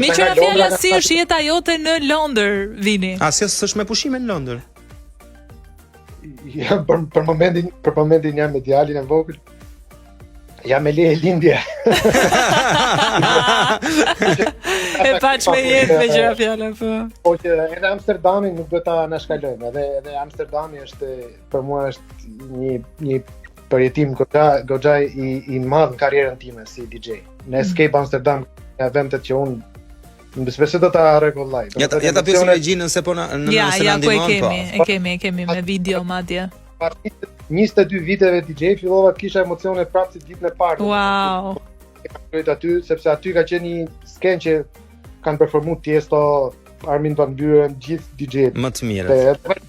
Me qëra fjala si është jeta jote në Londër, Vini? Si s'është me pushime në Londër? Ja, për momentin jam me djalin e vogël. Jam me leje lindje. E paç me jetë me qëra fjala, po. Po që edhe Amsterdami nuk do ta nashkalojmë. Edhe Amsterdami është për mua është një përjetim goxha i madh në karrierën time si DJ. Në Escape Amsterdam eventet që unë besoj do ta rregulloj. Ja ta pyesim Regjinën se po na ndihmon po. E kemi me video madje. Pas 22 viteve DJ fillova të kisha emocione prapë si ditën e parë. Wow. Aty sepse aty ka qenë një skenë që kanë performuar Tiesto, Armin van Buuren, gjithë DJ-t më të mirët.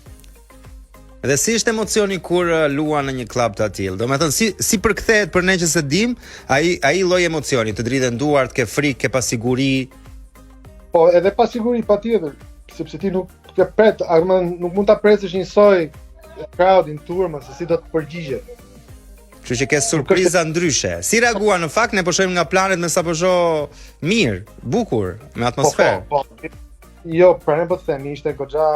Dhe si është emocioni kur luan në një klub të tillë? Domethënë si përkthehet për ne që se dim, ai lloj emocioni, të dridhen duart, ke frikë, ke pasiguri. Po, edhe pasiguri patjetër, sepse ti nuk ke pret, nuk mund ta presësh njësoj crowdin turma se si do të përgjigjet. Kështu që ke surpriza ndryshe. Si reagua në fakt ne po shohim nga planet me sapo shoh mirë, bukur, me atmosferë. Po. Jo, pra ne po të them, ishte goxha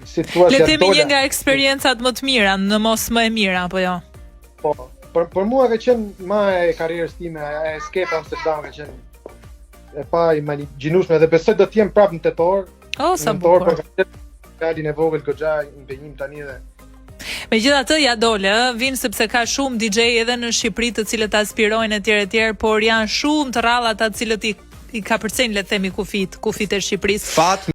situacia. Le të themi një nga eksperiencat më të mira, në mos më e mira apo jo. Po, për mua ka qenë më e karrierës time, Escape Amsterdam ka qenë e pa imagjinueshme dhe besoj do të jem prapë në tetor. Sa bukur. Djalin e vogël goxha impenjim tani dhe megjithatë ja dole, vin sepse ka shumë DJ edhe në Shqipëri të cilët aspirojnë etj, por janë shumë të rralla ata të cilët i ka përcejnë le të themi kufit e Shqipërisë.